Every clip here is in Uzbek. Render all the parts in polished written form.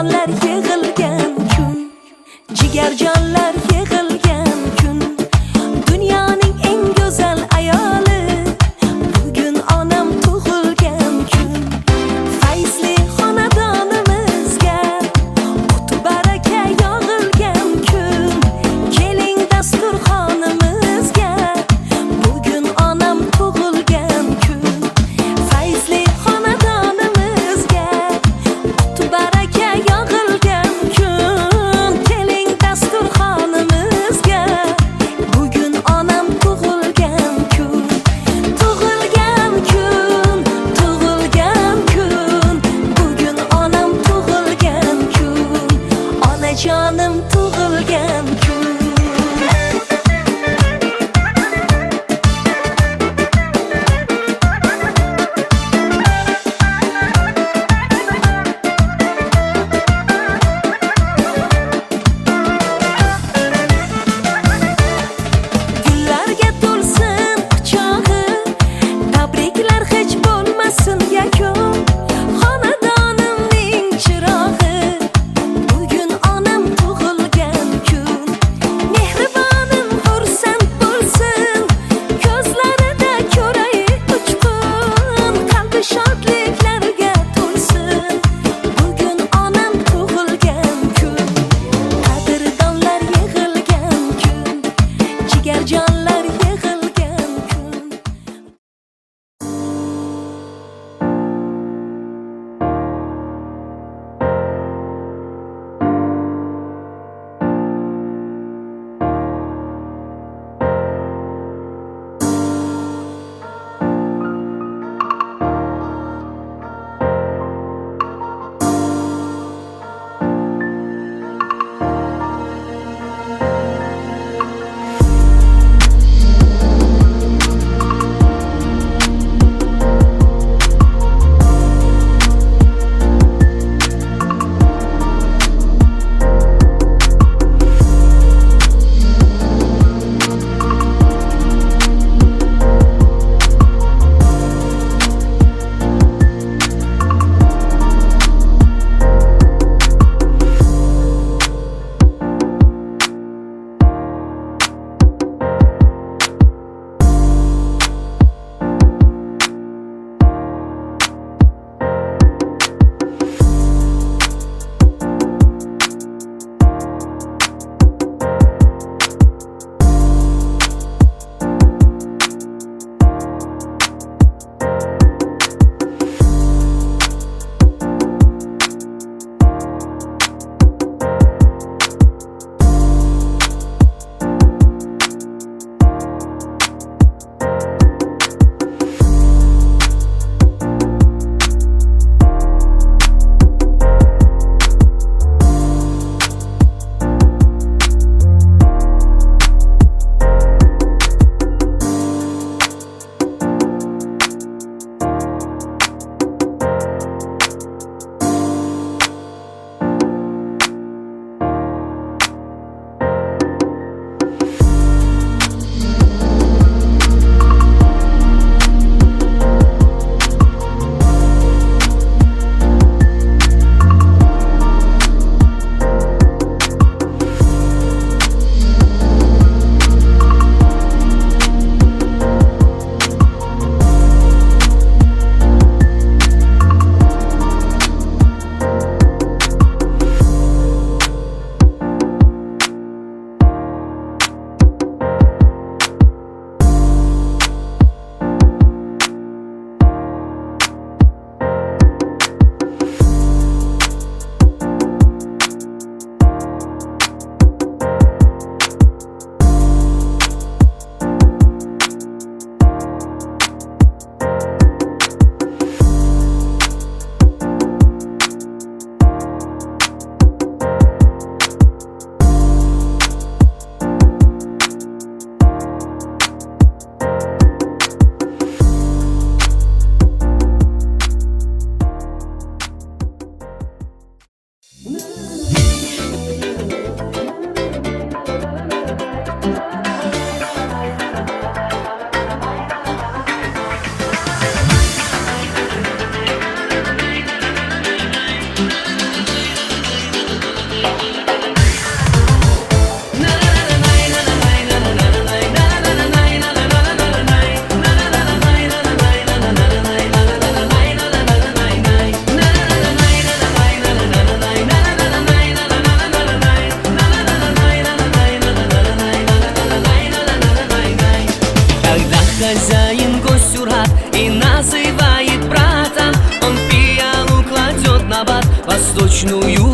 jonlar yig'ilgan kun, jigarjonlar yig'ilgan kun, dunyoning eng go'zal ayoli, bugun onam tug'ilgan kun. Fayzli xonadonimizga qutu baraka yog'ilgan kun, keling dasturxonimizga, bugun onam tug'ilgan kun. Fayzli xonadonimizga qutu baraka yog'ilgan kun, keling dasturxonimizga,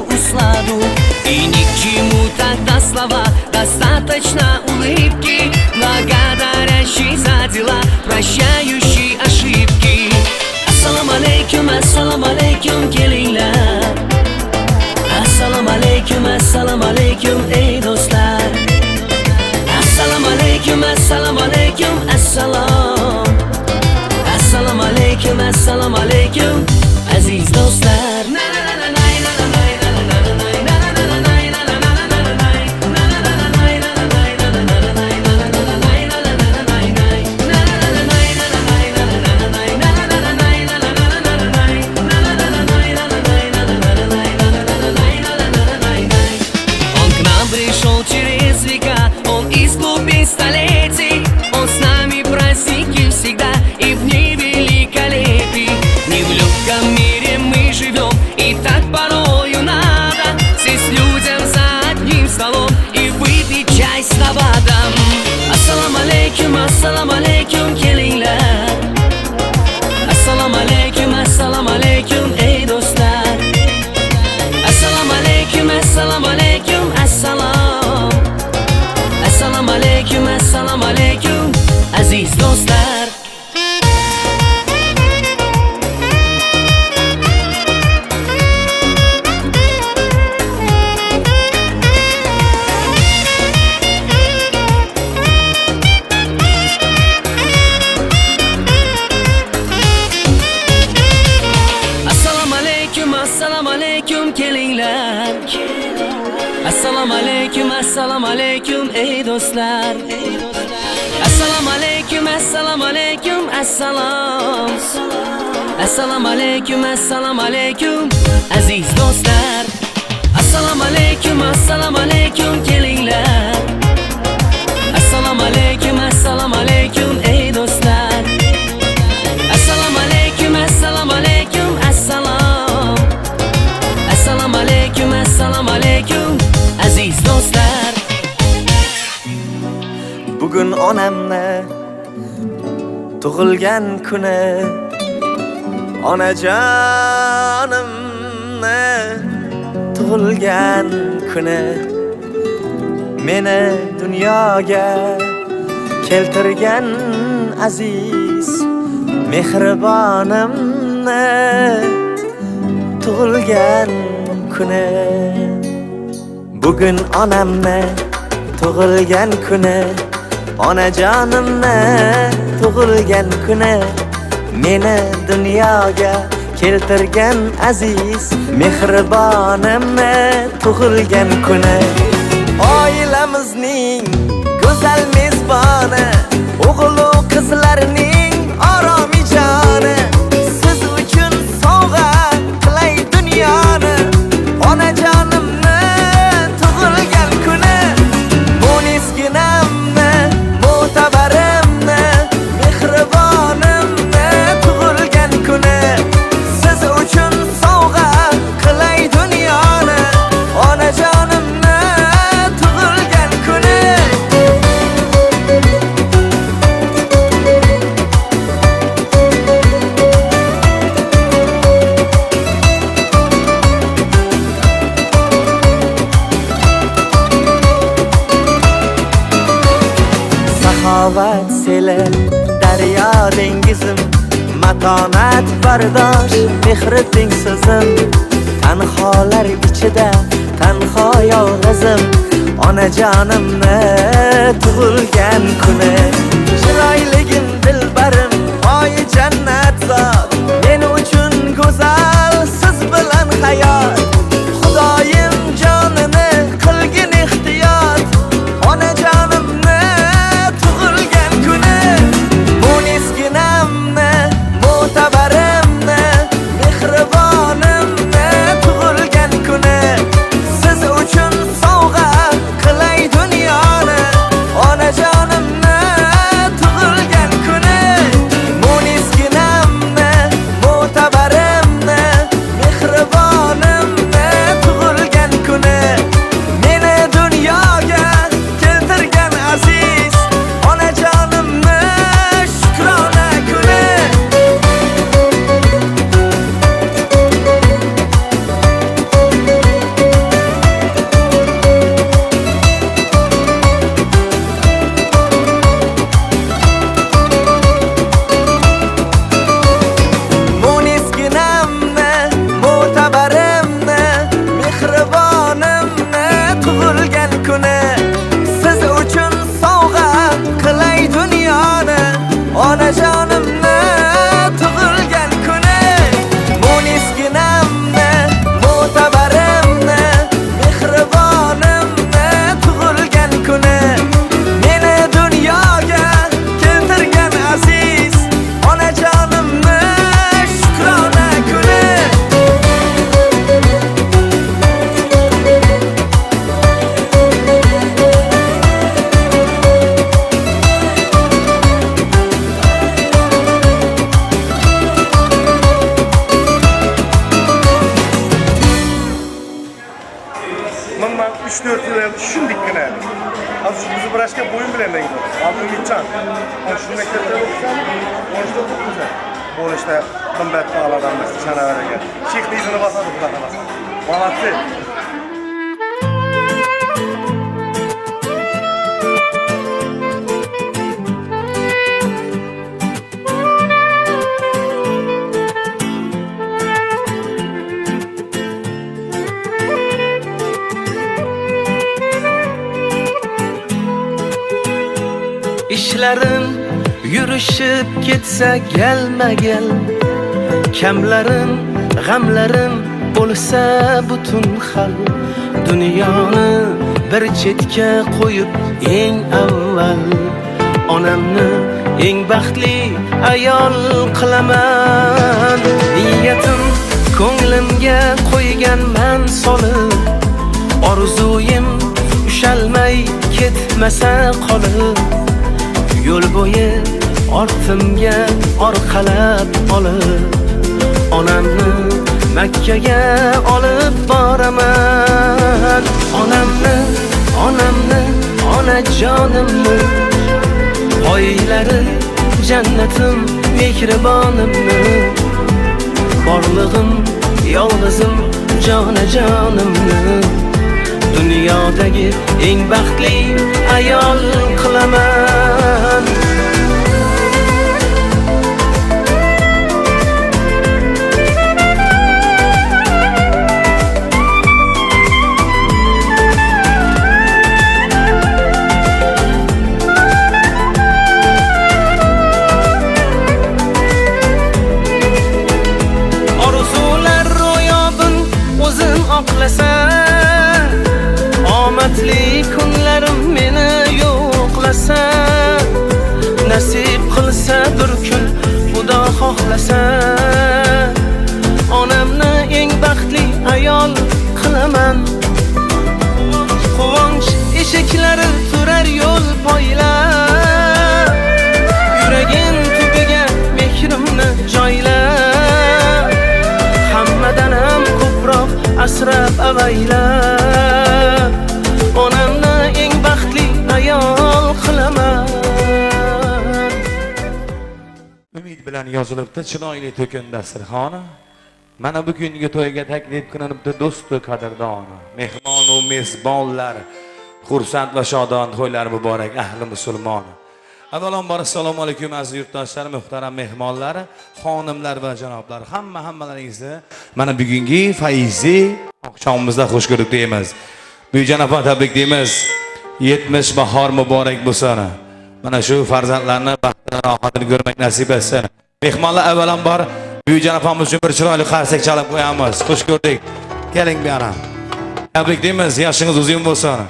усладу. И ни к чему тогда слова, достаточно улыбки, благодарящей за дела, прощающей ошибки. Ассаламу алейкум, kelinglar. Assalomu alaykum, ey do'stlar. Assalomu alaykum, assalom. Assalomu alaykum, aziz do'stlar. Пришел через века, он из глубин столетий. Он с нами праздники всегда и в ней великолепий. Не в легком мире мы живем, и так порою надо сесть людям за одним столом и выпить чай с навадом. Ассаламу алейкум, kelinglar. Ассаламу алейкум, эй do'stlar. Assalomu alaykum, assalom. Assalomu alaykum, aziz do'stlar. Assalomu alaykum, kelinglar. Assalomu alaykum, ey do'stlar. Assalomu alaykum, assalom. Assalomu alaykum, aziz do'stlar. Assalomu alaykum, kelinglar. Assalomu alaykum, ey do'stlar. Assalomu alaykum, assalom. Assalomu alaykum, aziz do'stlar. Bugun onamni tug'ilgan kuni, onajonimni tug'ilgan kuni, meni dunyoga keltirgan aziz mehribonimni tug'ilgan kuni. Bugun onamni tug'ilgan kuni, onajonimni tug'ilgan kuni, meni dunyoga keltirgan aziz mehribonimni tug'ilgan kuni. Oilamizning go'zal mezboni, o'g'il va qizlarning oromijoni, siz uchun sovg'a qilay dunyoni. Onajonimni tug'ilgan kuni, mo'nisginamni, mo'tabarimni, mehribonimni tug'ilgan kuni, siz uchun sovg'a qilay dunyoni. Onajonimni tug'ilgan kuni. Saxovat seli, daryo dengizim, matonat bardosh, mehri tengsizim. Tanholar ichida tanho yolg'izim, onajonimni tug'ilgan kuni. Chiroyligim dilbarim, oyi jannat zot, men uchun go'zal, siz bilan hayot. Xudoyim jonini qilgin ehtiyot, onajonimni tug'ilgan kuni. Mo'nisginamni, mo'tabarimni, mehribonimni tug'ilgan kuni, siz uchun sovg'a qilay dunyoni. Onajonimni tug'ilgan kuni. Mo'nisginam bundan 3-4 yıl evvel shundikkina edi. Hozir bizni birashga bo'yin bilan deydi. Abi Umidjon. Ana shu maktabda o'qisam, o'shda o'qisa. Bo'lishda qimmatli odamlar chanavaraga. Sheyxni izini bosadi xudo xolasa. Молодцы. İşlerim yürüşüp gitse gelme gel. Kamlarim, g'amlarim bo'lsa butun xil. Dunyoni bir chetga qo'yib eng avval onamni eng baxtli ayol qilaman. Niyatim ko'nglimga qo'yganman solib, orzuyim ushalmay ketmasa qolib, yo'l bo'yi ortimga orqalab olib, onamni Makkaga olib boraman. Onamni, onajonimni, oylari jannatim, mehribonimni, borlig'im, yolg'izim, jonajonimni dunyodagi eng baxtli ayol qilaman. Orzular ro'yobin o'zim oqlasa, omadli kunlarim meni yo'qlasa, nasib qilsa bir kun Xudo xohlasa, onamni eng baxtli ayol qilaman. Quvonch eshiklari turar yo'l poylab, yuragim tubiga mehrimni joylab, hammadan ham ko'proq asrab avaylab, onamni eng baxtli ayol qilaman. Umid bilan yozilibdi chiroyli to'kin dasturxoni. Mana bugungi to'yga taklif qilinibdi do'stu qadrdoni. Mehmon va mezbonlar, xursand va shodon to'ylar muborak ahli musulmon. Avvalambor assalomu alaykum aziz yurtdoshlar, muhtaram mehmonlar, xonimlar va janoblar. Hammalaringizni mana bugungi fayzi oqshomimizda xush ko'rdik deymiz. Buyjanob tabrik deymiz. 70 bahor muborak bo'lsin. Mana shu farzandlarni baxtini rohatini ko'rmak nasib etsin. Mehmonlar avvalambor buyjanobimiz uchun bir chiroyli qarsak chalib qo'yamiz. Xush ko'rdik. Keling bu yana. Tabrik deymiz. Yoshingiz uzun bo'lsin.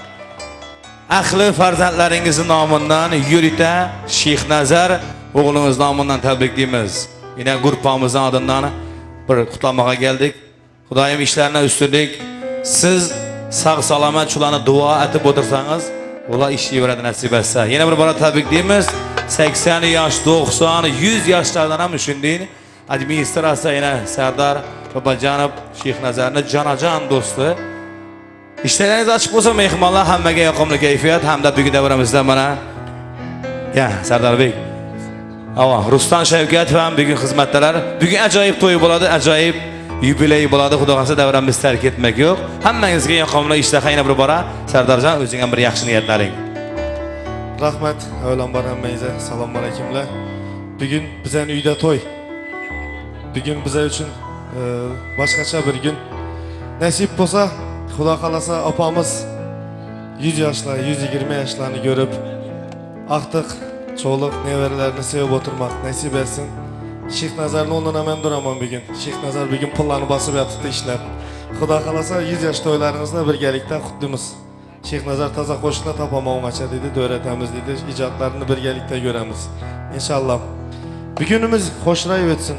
Ahli farzandlaringizning nomidan Yurita Sheyxnazar o'g'limiz nomidan tabrik deymiz. Yana guruhimizning adından bir qutlamoqqa keldik. Xudoyim ishlarni ustunlik. Siz sog' salomat shularni duo etib o'tirsangiz, ular ishlayveradi nasib etsa. Yana bir bora tabrik deymiz. 80 yosh, 90, 100 yoshlardan ham shunday administratsiya yana Sardar Babajonov Sheyxnazarning jonajon do'sti. İşleriniz açık olsa mehmonlar hammaga yoqimli kayfiyat hamda bugun davramizda mana Sardar Bey. Rustam Shavkat ham bugun xizmatdalar. Bugun ajoyib to'y bo'ladi, ajoyib yubiley bo'ladi. Xudo xolasa davramiz tark etmak yo'q. Hammangizga yoqimli ishlar yana bir bora. Sardarjon o'zing ham bir yaxshi niyatlaring. Rahmat. Avvalambor hammangizga assalomu alaykumlar. Bugun bizning uyda to'y. Bugun biz uchun boshqacha bir kun. Nasib bo'lsa, Xudo xolasa opamiz 100 yoshlar, 120 yoshlarni ko'rib, aqtiq cho'liq nevaralarni sevib o'tirmoq nasib etsin. Sheyxnazarning o'rnida men duraman bugun. Sheyxnazar bugun pullarni bosib yotibdi ishlab. Xudo xolasa 100 yosh to'ylaringizni birgalikda qutlaymiz. Sheyxnazar toza qo'shiqlar topamoqcha dedi, o'rgatamiz dedi, ijodlarini birgalikda ko'ramiz. Inshaalloh. Bugunimiz xo'shrayib o'tsin.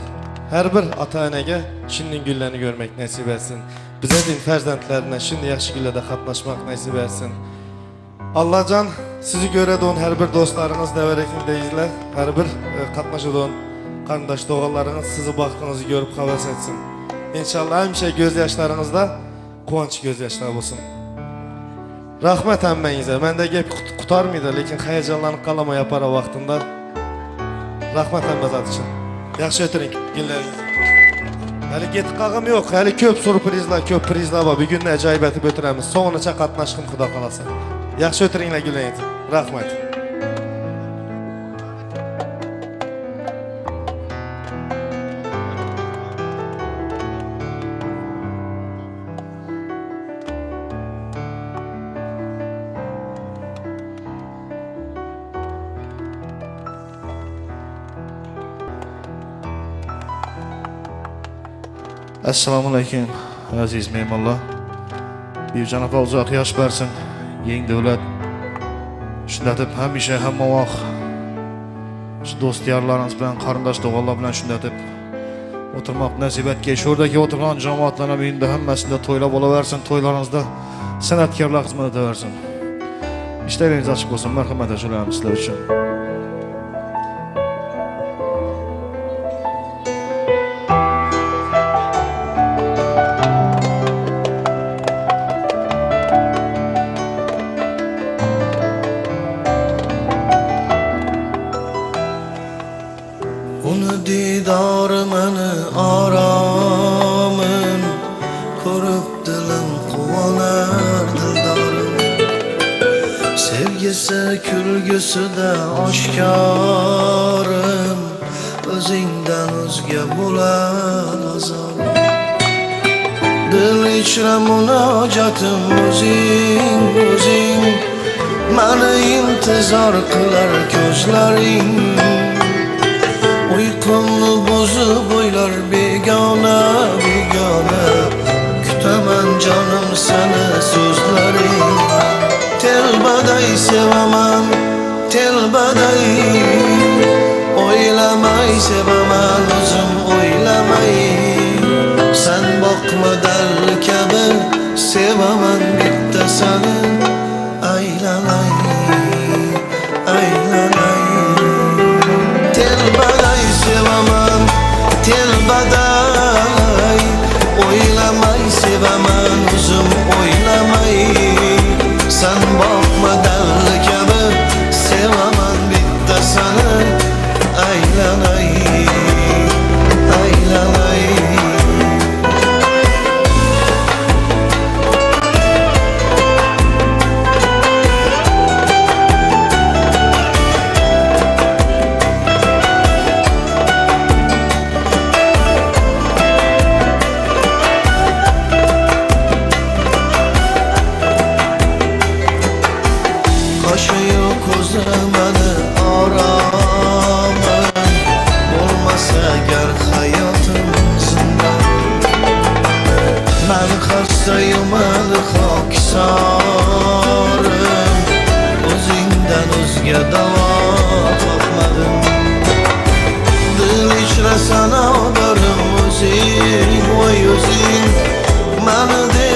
Har bir ota-onaga shunday kunlarni ko'rmak nasib etsin. Bizning farzandlarına şimdi yaxshi kunlarda qatnashmoq nasib etsin. Allohjon sizni ko'radigan har bir do'stlaringiz, nevarakingizlar, har bir qatnashadigan qarindosh tog'alaringiz sizni baxtingizni ko'rib havas etsin. Inshaalloh hamisha ko'z yoshlaringizda quvonch ko'z yoshlar bo'lsin. Rahmat hammangizga. Menda gap qutarmaydi, lekin hayajonlanib qolaman yapara vaqtimda. Rahmat hammangizlar uchun. Yaxshi o'tiring, kunlaringiz. Hali ketib qolg'im yo'q. Hali ko'p surprizlar, ko'p prizlar bor. Bugunni ajoyib etib o'tiramiz. So'nggacha qatnashdim, xudo xolasa. Yaxshi o'tiringlar, kunlaringiz. Rahmat. Assalomu alaykum aziz mehmonlar. Buyurjanob uzoq yosh bersin. Yeng davlat. Shunda deb hamisha hamma vaqt shu do'st yorlarimiz bilan, qarindosh tog'alar bilan shunda deb o'tirmoq nasib etgan. Sho'rdagi o'tirgan jamoatlarning uyida hammasida to'ylab olaversin, to'ylaringizda san'atkorlar xizmat etaversin. İşleriniz açık olsun. Marhamat ederim sizler için. Uni didorimini oromim ko'rib dilim quvonar dildorim sevgisi kulgusida oshkorim o'zingdan o'zga bo'lar azorim dil ichra munojotim o'zing o'zing mani intizor qilar ko'zlaring uyqumni bozib o'ylar begona begona kutaman jonim seni so'zlaring telbaday sevaman telbaday o'ylamay sevaman o'zim o'ylamay sen boqma dal kabi sevaman bitta seni aylanay aylanay telbaday sevaman telbaday o'ylamay sevaman o'zim o'ylamay sen boqma dal kabi sevaman bitta seni aylanay aylanay sayılmadı haksarım o'zingdan o'zga davo topmadim dil ichra sanobarim o'zing voy o'zing mani